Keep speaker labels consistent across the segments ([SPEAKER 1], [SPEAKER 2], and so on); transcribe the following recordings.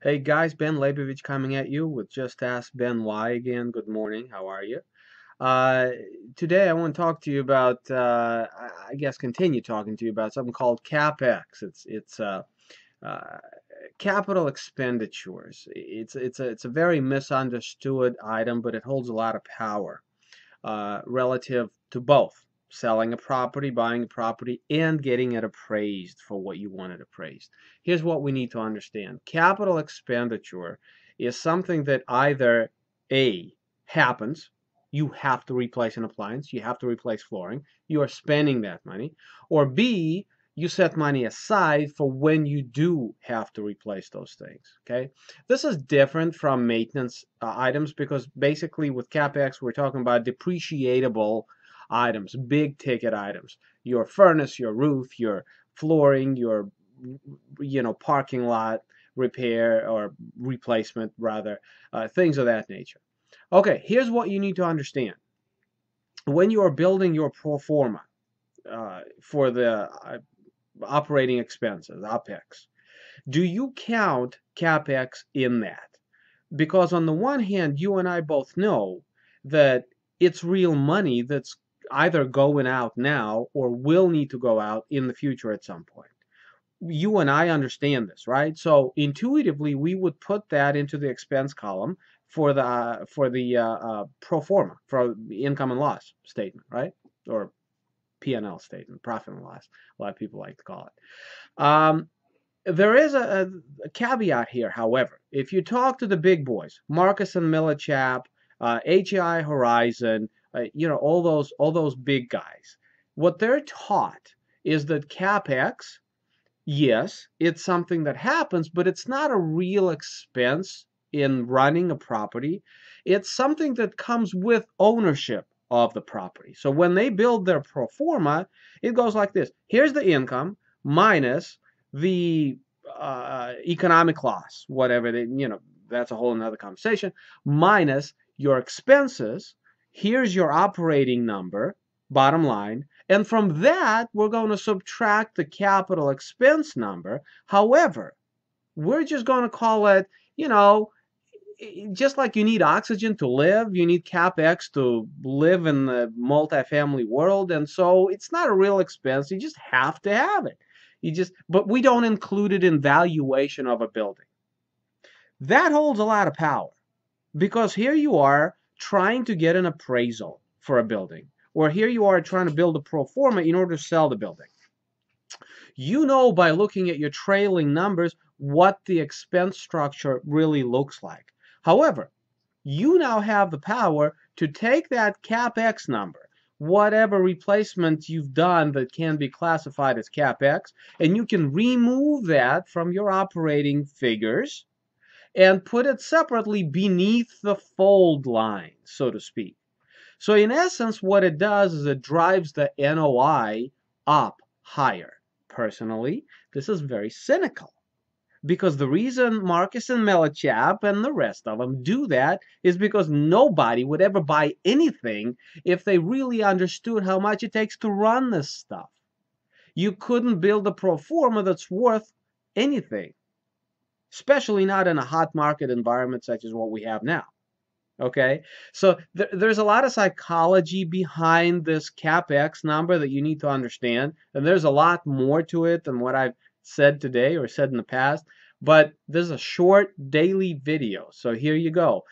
[SPEAKER 1] Hey guys, Ben Leibovich coming at you with Just Ask Ben Why again. Good morning. How are you? Uh, Today I want to talk to you about, I guess, continue talking to you about something called CapEx. It's uh, capital expenditures. It's a very misunderstood item, but it holds a lot of power relative to both selling a property, buying a property, and getting it appraised for what you want it appraised. Here's what we need to understand. Capital expenditure is something that either A, happens, you have to replace an appliance, you have to replace flooring, you are spending that money, or B, you set money aside for when you do have to replace those things. Okay, this is different from maintenance items because basically with CapEx we're talking about depreciable items, big ticket items. Your furnace, your roof, your flooring, your parking lot repair or replacement rather, things of that nature. Okay, here's what you need to understand. When you are building your pro forma for the operating expenses, OpEx, do you count CapEx in that? Because on the one hand, you and I both know that it's real money that's either going out now or will need to go out in the future at some point. You and I understand this, right? So intuitively, we would put that into the expense column for the pro forma, for the income and loss statement, right? Or P&L statement, profit and loss. A lot of people like to call it. There is a caveat here, however. If you talk to the big boys, Marcus and Millichap, HAI Horizon, all those big guys, what they're taught is that CapEx, yes, it's something that happens, but it's not a real expense in running a property. It's something that comes with ownership of the property. So when they build their pro forma, it goes like this. Here's the income minus the economic loss, whatever that's a whole another conversation, minus your expenses. Here's your operating number, bottom line. And from that, we're going to subtract the capital expense number. However, we're just going to call it, you know, just like you need oxygen to live, you need CapEx to live in the multifamily world. And so it's not a real expense. You just have to have it. But we don't include it in valuation of a building. That holds a lot of power because here you are trying to get an appraisal for a building, or here you are trying to build a pro forma in order to sell the building. You know by looking at your trailing numbers what the expense structure really looks like. However, you now have the power to take that CapEx number, whatever replacement you've done that can be classified as CapEx, and you can remove that from your operating figures and put it separately beneath the fold line, so to speak. So in essence, what it does is it drives the NOI up higher. Personally, this is very cynical because the reason Marcus and Millichap and the rest of them do that is because nobody would ever buy anything if they really understood how much it takes to run this stuff. You couldn't build a pro forma that's worth anything, especially not in a hot market environment such as what we have now. Okay, so there's a lot of psychology behind this CapEx number that you need to understand, and there's a lot more to it than what I've said today or said in the past, but this is a short daily video, so here you go.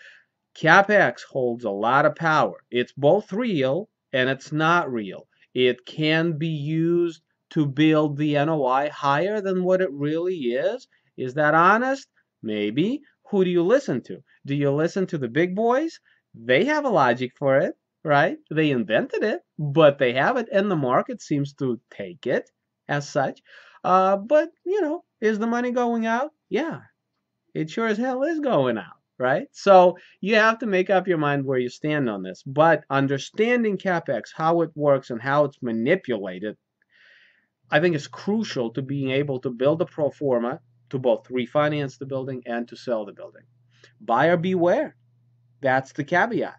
[SPEAKER 1] CapEx holds a lot of power. It's both real and it's not real. It can be used to build the NOI higher than what it really is. Is that honest? Maybe. Who do you listen to? Do you listen to the big boys? They have a logic for it, right? They invented it, but they have it, and the market seems to take it as such. But, is the money going out? Yeah, it sure as hell is going out, right? So you have to make up your mind where you stand on this. But understanding CapEx, how it works and how it's manipulated, I think is crucial to being able to build a pro forma to both refinance the building and to sell the building. Buyer beware. That's the caveat.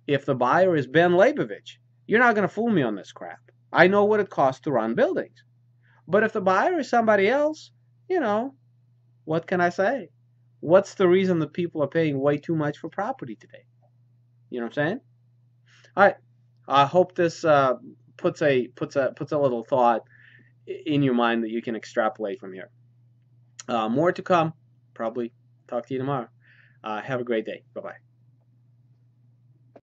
[SPEAKER 1] If the buyer is Ben Leibovich, you're not going to fool me on this crap. I know what it costs to run buildings. But if the buyer is somebody else, what can I say? What's the reason that people are paying way too much for property today? You know what I'm saying? All right. I hope this puts a little thought in your mind that you can extrapolate from here. More to come. Probably talk to you tomorrow. Have a great day. Bye bye.